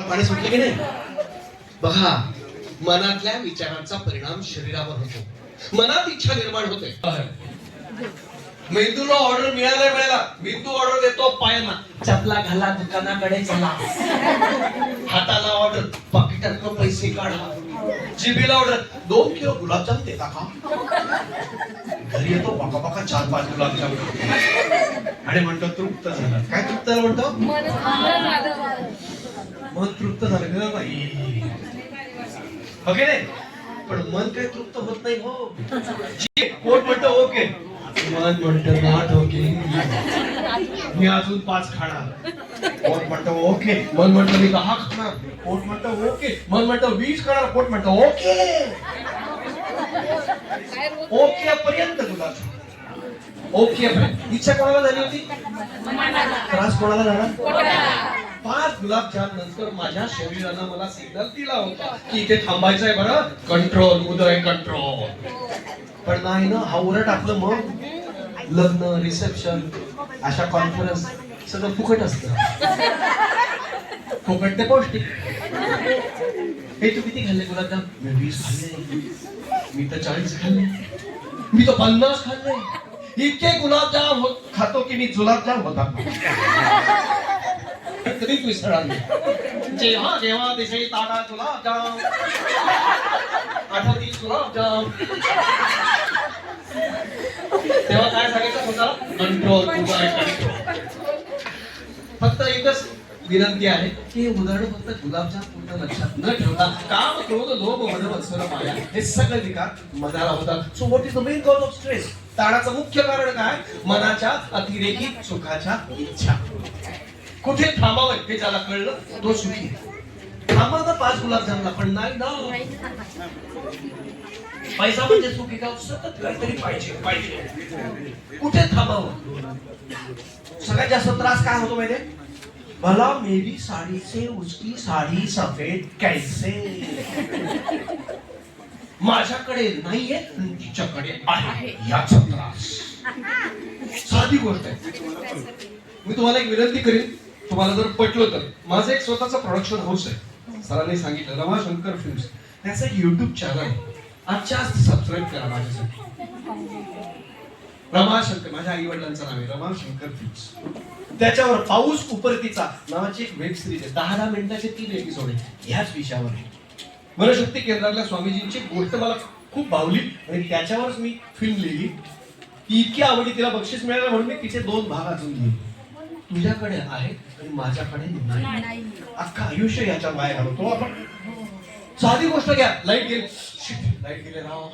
पाणी सुटले की नाही? बघा, मनातल्या विचारांचा परिणाम शरीरावर होतो. मनात इच्छा निर्माण होते. मेंदूला ऑर्डर मिळाला, मेंदू ऑर्डर देतो पायांना, चपला घाला, दुकानाकडे चला. हाताला ऑर्डर, पाकिटातून पैसे काढा. जिभेला ऑर्डर, 2 किलो गुलाबजाम देता का? घरी येतो पका 4-5 गुलाबजाम आणि म्हणतो तृप्त झाला. काय तृप्त झालं म्हणतो? मन तृप्त झालं का नाही? ओके नाही, पण मन काही तृप्त होत नाही हो. पोट म्हणतो ओके, मन म्हणतं नॉट ओके, मी अजून 5 खाणार. पोट म्हणतो ओके, मन म्हणतं मी 10 खाणार. पोट म्हणतं ओके, मन म्हणतं 20 खाणार. पोट म्हणतं ओके. ओके पर्यंत तुला ओके पर्यंत. इच्छा कोणाला झाली होती? त्रास कोणाला झाला? 5 गुलाबजाम नंतर माझ्या शरीरानं मला सिग्नल दिला होता की इथे थांबायचंय बरं. कंट्रोल उदय, कंट्रोल. पण नाही ना, हा उलट आपलं मग लग्न, रिसेप्शन, अशा कॉन्फरन्स सगळं फुकट असतं. फुकट ते पौष्टिक. हे तू किती खाल्ले गुलाबजाम? मी 20 खाल्ले. मी तर 40 खाल्ले. मी तर 50 खाल्ले. इतके गुलाबजाम खातो की मी जुलाबजाम होता. कधीच विसरणार नाही. जेव्हा जेव्हा दिसे ताटा गुलाबजाम, आठवतील गुलाबजाम, तेव्हा काय सांगायचं होतं? Control, control. फक्त एकच विनंती आहे की उदाहरण फक्त गुलाबजाम पूर्ण लक्षात न ठेवता काम, क्रोध, लोभ, मद, मत्सर, माया हे सगळे विकार मनाला होतात. So what is the main cause of stress? ताणाचं मुख्य कारण काय? मनाच्या अतिरेकी सुखाच्या इच्छा. कुठे थांबावं हे ज्याला कळलं तो सुखी. थांबा ना 5 गुलाबजामला, पण नाही ना. पैसा म्हणजे सुखी का? सतत काहीतरी पाहिजे. कुठे थांबावं? सगळ्यात जास्त त्रास काय होतो माहितीये? भला मेरी साड़ी से उसकी साड़ी सफेद कैसे. माझ्याकडे नाहीये, तिच्याकडे आहे, याचा त्रास. साधी गोष्ट आहे. मी तुम्हाला एक विनंती करीन, तुम्हाला जर पटलं तर. माझं एक स्वतःचं प्रोडक्शन हाऊस आहे. सरांनी सांगितलं, रमाशंकर फिल्म्स. त्याचं एक युट्यूब चॅनल आहे. आजच्या सबस्क्राईब करा माझ्यासाठी. रमाशंकर, माझ्या आई वडिलांचं नाव आहे रमाशंकर फिल्म्स. त्याच्यावर पाऊस उपरतीचा नावाची एक वेब सिरीज आहे. 10 मिनिटाचे 3 एपिसोड आहे. ह्याच विषयावर मनशक्ती केंद्रातल्या स्वामीजींची गोष्ट मला खूप भावली आणि त्याच्यावरच मी फिल्म लिहिली. ती इतकी आवडली, तिला बक्षीस मिळालं म्हणून मी तिचे 2 भाग अजून लिहिले. तुझ्याकडे आहे आणि माझ्याकडे नाही. अख्खा आयुष्य याच्या बाहेर घालतो आपण. साधी गोष्ट घ्या, लाईट गेली, लाईट गेले राव.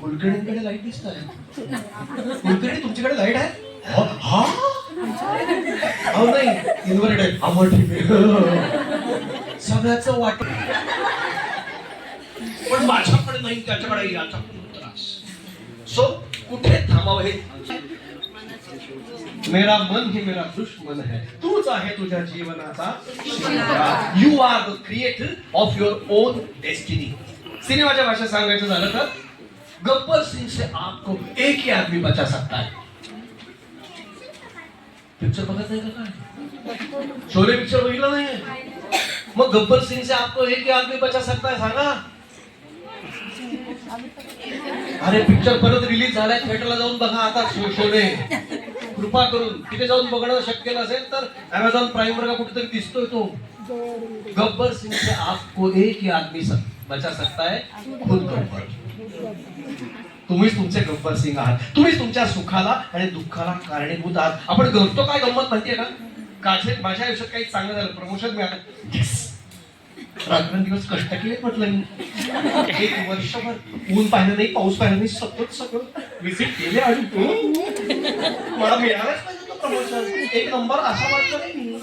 कुलकर्णींकडे लाईट दिसत आहे. कुलकर्णी तुमच्याकडे लाईट आहे? हा नाही, इन्व्हर्टेड. सगळ्याच वाट, पण माझ्याकडे नाही, त्याच्याकडे याचा त्रास. सो कुठे थांबावं हे? मेरा मन ही मेरा दुश्मन है, तूच आहे तुझ्या जीवनाचा शिल्पकार. You are the creator of your own destiny. सिनेमाच्या भाषेत सांगायचं झालं तर गब्बर सिंग से आपको एक ही आदमी बचा सकता है. पिक्चर बघत नाही का? काय शोले पिक्चर बघितलं नाही? मग गब्बर सिंग से आपको एक ही आदमी बचा सकता है सांगा. अरे पिक्चर परत रिलीज झालाय, थिएटरला जाऊन बघा आता शोले. कृपा करून तिथे जाऊन बघणं शक्य नसेल तर अमेझॉन प्राईम वर कुठेतरी दिसतोय तो. गब्बर सिंग से आपको एक ही आदमी बचा सकता है, खुद गब्बर. तुम्हीच तुमचे गब्बर सिंग आहात. तुम्हीच तुमच्या सुखाला आणि दुःखाला कारणीभूत आहात. आपण करतो काय गंमत माहितीये का? माझ्या आयुष्यात काही चांगलं झालं, प्रमोशन मिळालं, रात्रंदिवस कष्ट केले म्हटलं मी. 1 वर्षभर ऊन पाहिलं नाही, पाऊस पाहिलं नाही, सतत सगळं विजिट केले आणि मला मिळालंच पाहिजे तो प्रमोशन. 1 नंबर असा वाटतं नाही मी.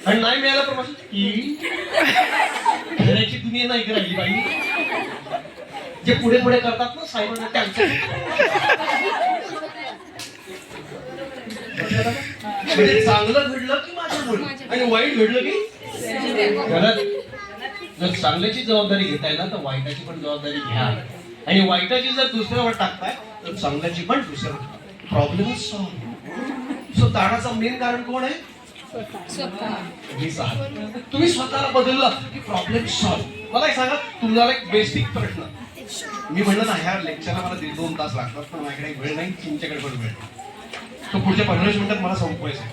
आणि नाही मिळालं प्रमोशन की खेळायची दुनिया नाही करायची बाई. जे पुढे पुढे करतात ना साहेबांना त्यांचं म्हणजे चांगलं घडलं की माझ्यामुळे आणि वाईट घडलं की घरात. जर चांगल्याची जबाबदारी घेताय ना तर वाईटाची पण जबाबदारी घ्या. आणि वाईटाची जर दुसऱ्यावर टाकताय तर चांगल्याची पण दुसऱ्यावर. Problem solve. सो ताणाचं मेन कारण कोण आहे? 20 आहात. तुम्ही स्वतःला बदलला की प्रॉब्लेम सॉल्व्ह. मला एक सांगा, तुम्हाला एक बेसिक प्रश्न. मी म्हणलं ना ह्या लेक्चरला मला 1.5-2 तास लागतात, पण माझ्याकडे वेळ नाही, तुमच्याकडे पण वेळ नाही. तो पुढच्या 15 मिनिटात मला संपवायचा.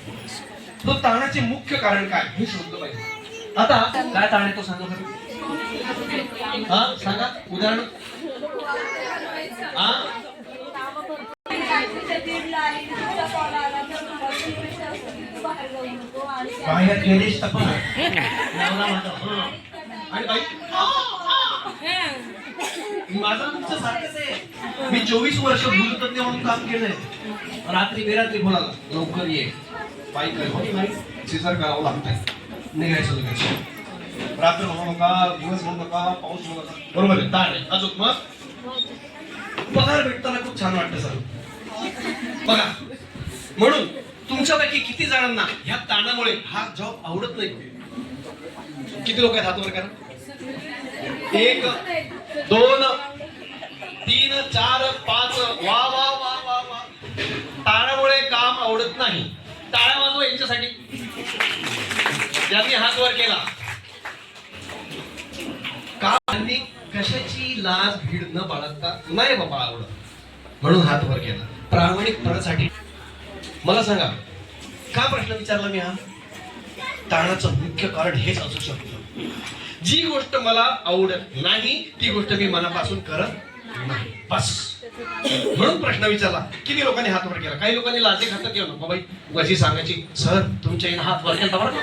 तो ताणाचे मुख्य कारण काय हे शोधलं पाहिजे. आता काय ताण आहे तो सांगा बरं. हा सांगा उदाहरण. हा बाहेर गेलीस तर आणि बाई माझं तुमचं सारखंच आहे. मी 24 वर्ष भूलतज्ञ म्हणून काम केलंय. रात्री बेरात्री बोलाला लवकर ये, बाई काय सिजर करावं लागतंय, निघायचं लगेच. रात्र म्हणू नका, दिवस म्हणू नका, पाऊस म्हणू नका. बरोबर आहे, ताण आहे. अजून मग पगार भेटताना खूप छान वाटतं सर. बघा, म्हणून तुमच्यापैकी किती जणांना ह्या ताणामुळे हा जॉब आवडत नाही? किती लोक आहेत हात वर करा. 1 2 3 4 5. वा वा वा वा वा. ताणामुळे काम आवडत नाही. टाळ्या वाजवा यांच्यासाठी ज्यांनी हात वर केला. कामांनी कशाची लाज भीड न बाळगता नाही बाबा आवडत म्हणून हात वर केला. प्रामाणिकपणासाठी. मला सांगा, का प्रश्न विचारला मी हा? ताणाचं मुख्य कारण हेच असू शकतं. जी गोष्ट मला आवडत नाही ती गोष्ट मी मनापासून करत नाही, बस. म्हणून प्रश्न विचारला. किती लोकांनी हात वर केला? काही लोकांनी लाजे खातं केलं नको बाई उगाची सांगायची, सर तुमच्या इथं हात वर केला बरं.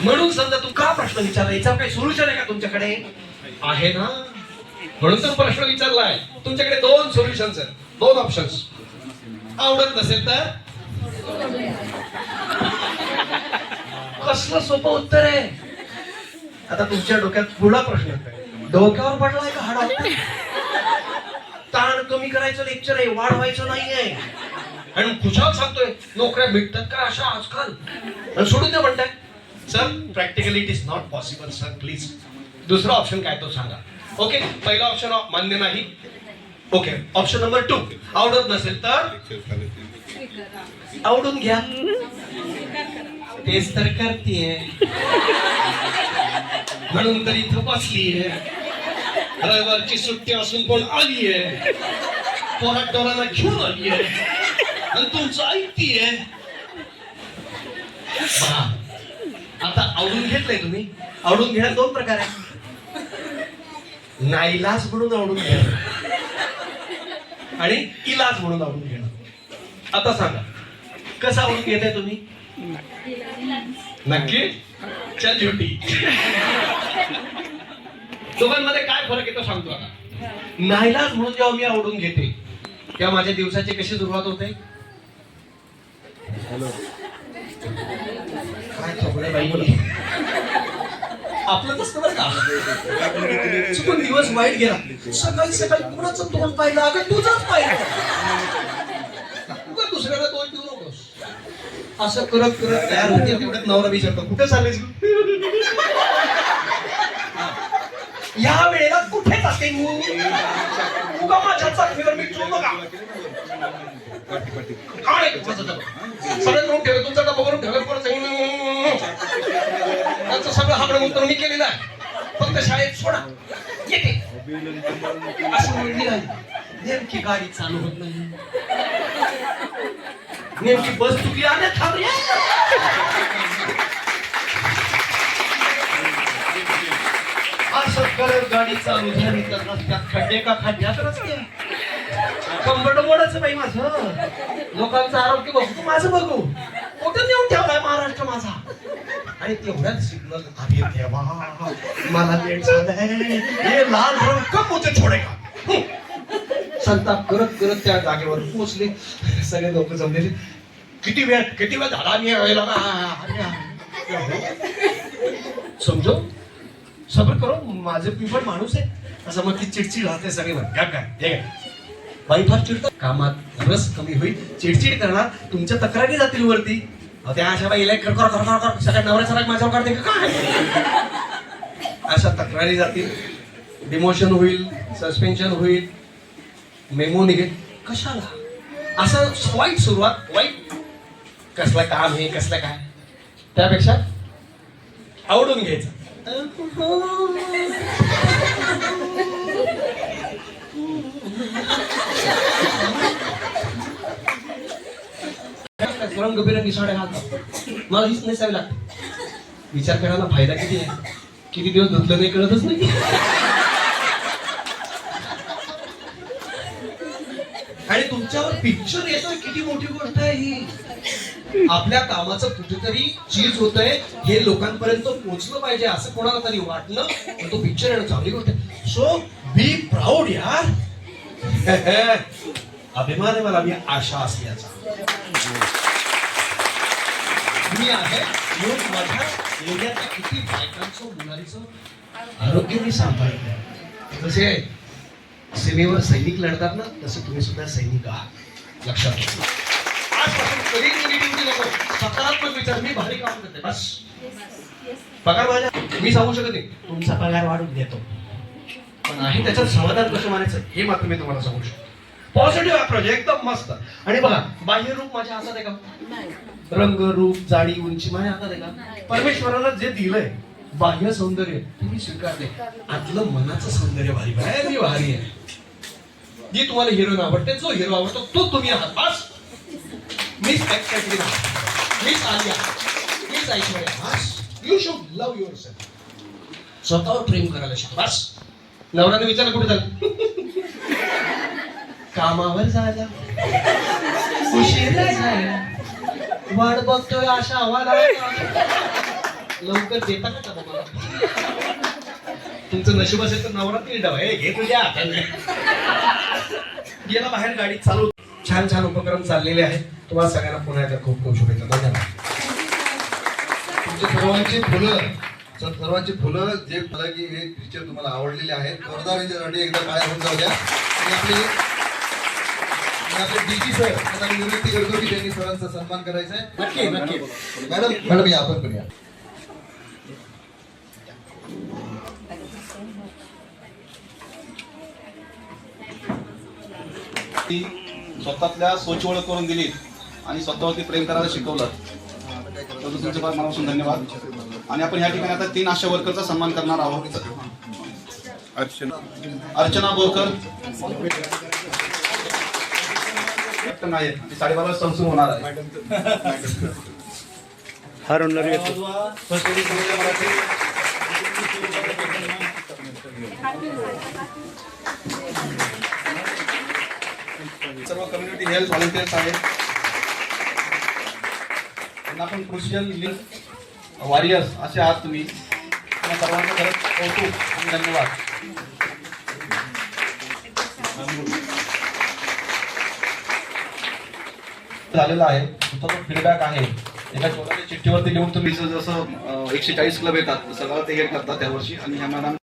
म्हणून समजा तू का प्रश्न विचारला, याच्यावर काही सोल्युशन आहे का तुमच्याकडे? आहे ना, म्हणून तर प्रश्न विचारलाय. तुमच्याकडे 2 सोल्युशन्स आहेत, 2 ऑप्शन्स. आवडत नसेल तर कसलं सोपं उत्तर आहे. आता तुमच्या डोक्यात पुढा प्रश्न काय, डोक्यावर पडलाय का हाडा? ताण कमी करायचं लेक्चर आहे, वाढवायचं नाहीये. आणि खुशाल सांगतोय नोकऱ्या भेटतात का अशा आजकाल, आणि सोडून दे म्हणताय. Sir practically it is not possible sir, please. दुसरा ऑप्शन काय तो सांगा. ओके, पहिला ऑप्शन मान्य नाही. Okay, option number 2. आवडत नसेल तर आवडून घ्या. तेच तर करतीये म्हणून तर इथं बसलीये. रविवारची सुट्टी असून पण आलीये, पोरात डोरांना घेऊन आलीये आणि तुमचं ऐकतीये. आता आवडून घेतलंय तुम्ही. आवडून घेण्यात 2 प्रकार आहेत. नाईलाज म्हणून आवडून घेणं आणि इलाज म्हणून आवडून घेणं. आता सांगा कसं आवडून घेताय तुम्ही? नक्की चल झुटी. दोघांमध्ये काय फरक येतो सांगतो. आता नाईलाज म्हणून जेव्हा मी आवडून घेते तेव्हा माझ्या दिवसाची कशी सुरुवात होते? काय थोडे बाई आपलं तसं बरं का, चुकून दिवस वाईट गेला. सकाळी सकाळी कुणाचं तोंड पाहिलं? अगं तुझंच पाहिलं. दुसऱ्याला तोंड देऊ नकोस. असं करत करत तयार होते. एवढ्यात नवरा विचारतो कुठे चाललेस? या वेळेला कुठे जाते तुका माझ्या चाकरीवर मी ठेवू नका. सगळं करून ठेवलं, तुमचा डबा करून ठेवलं. त्यांचं सगळं हाकडं उतर मी केलेलं आहे. फक्त शाळेत सोडा येते असं म्हणली नाही. नेमकी गाडी चालू होत नाही, नेमकी बस चुकली आणि थांबली. असं करत गाडी चालू झाली तर रस्त्यात खड्डे का खड्ड्यात रस्ते. कंबरड मोडायचं बाई माझं. लोकांचं आरोग्य बघू, माझं बघू. कुठं नेऊन ठेवलाय महाराष्ट्र माझा. आणि तेवढ्याच सिग्नल. अरे देवा मला लेट झालंय, हे लाल रंग कब मुझे छोडेगा. संताप करत करत त्या जागेवर पोहोचले. सगळे लोक जमलेले. किती वेळ झाला मी यायला. समजो सबर करो, माझे मी पण माणूस आहे. असं मग ती चिडचिड राहते. सगळे काय बाई फार चिडतात. कामात रस कमी होईल, चिडचिड करणार, तुमच्या तक्रारी जातील वरती. त्या अशा बाईला कर कर कर कर सगळ्या नवऱ्याचा राग माझ्यावर काढते का काय? अशा तक्रारी जातील, डिमोशन होईल, सस्पेन्शन होईल, मेमो निघेल. कशाला असं वाईट सुरुवात, वाईट कसलं काम हे कसलं काय, त्यापेक्षा आवडून घ्यायचं. रंगबिरंगी साड्या घालतात, मला हीच नेसावी लागते. विचार करायला फायदा किती आहे, किती दिवस धुतलं नाही कळतच नाही. आणि तुमच्यावर पिक्चर येतोय किती मोठी गोष्ट आहे ही. आपल्या कामाचं कुठेतरी चीज होतंय हे लोकांपर्यंत पोहोचलं पाहिजे असं कोणाला तरी वाटलं तर तो पिक्चर येणं चांगली गोष्ट आहे. सो बी प्राऊड यार. अभिमान आहे मला, मी आशा असल्याचा. मी आहे लोक माझ्या एवढ्याच्या किती बायकांचं मुलांचं आरोग्य मी सांभाळलं. जसे सीमेवर सैनिक लढतात ना, तसं तुम्ही सुद्धा सैनिक आहात, लक्षात ठेवा. आजपासून कधी निगेटिव्हिटी नको, सकारात्मक विचार. मी भारी काम करते बस. पगार माझ्या मी सांगू शकत नाही तुमचा पगार वाढून देतो, पण आहे त्याच्यात समाधान कसं मानायचं हे मात्र मी तुम्हाला सांगू शकतो. पॉझिटिव्ह अप्रोच एकदम मस्त. आणि बघा, बाह्य रूप माझ्या हातात आहे का? रंग, रूप, जाडी, उंची माझ्या हातात आहे का? परमेश्वराला जे दिलंय बाह्य सौंदर्य ते मी स्वीकारते. आतलं मनाचं सौंदर्य भारी आहे, मी भारी आहे. जी तुम्हाला हिरोईन आवडते, जो हिरो आवडतो तो तुम्ही आहात बस. Miss Katrina, miss Alia, miss Aishwarya, बस. You should love yourself. स्वतःवर प्रेम करायला शिका बस. नवऱ्याने विचारलं कुठे झालं? कामावर झालं, उशीर झाला, वाट बघतोय अशा आव्हान. लवकर देता का बाबा? तुमचं नशीब असेल तर नवरा तीन डबा घे तुझ्या हाताने. गेला बाहेर गाडी चालू. छान छान उपक्रम चाललेले आहेत. तुम्हाला सगळ्यांना पुन्हा एकदा खूप खूप शुभेच्छा. धन्यवाद. तुमच्या सर्वांची फुलं जे मला की हे पिक्चर तुम्हाला आवडलेले आहेत, जोरदार यांच्यासाठी एकदा टाळ्या होऊन जाऊ द्या. आणि आपले डीजी सर आता मी विनंती करतो की त्यांनी सरांचा सन्मान करायचा आहे. नक्की नक्की. मॅडम या, आपण पण या. स्वतःतल्या सोच ओळख करून दिली आणि स्वतःवरती प्रेम करायला शिकवलं, तर तुमचे फार मनापासून धन्यवाद. आणि आपण या ठिकाणी आता 3 आशा वर्करचा सन्मान करणार आहोत. अर्चना बोरकर नाही, 12:30 संसून होणार आहे. सर्व कम्युनिटी हेल्थ व्हॉलंटियर्स आहेत. त्यांना आपण क्रुशियल लिंक वॉरियर्स असे आहात तुम्ही. त्या सर्वांचं खरंच कौतुक आणि धन्यवाद. झालेला आहे तुमचा जो फीडबॅक आहे एका छोट्याशा चिठ्ठीवरती लिहून तुम्ही जसं 140 क्लब येतात सगळं ते हे करतात त्यावर्षी. आणि ह्या मॅडम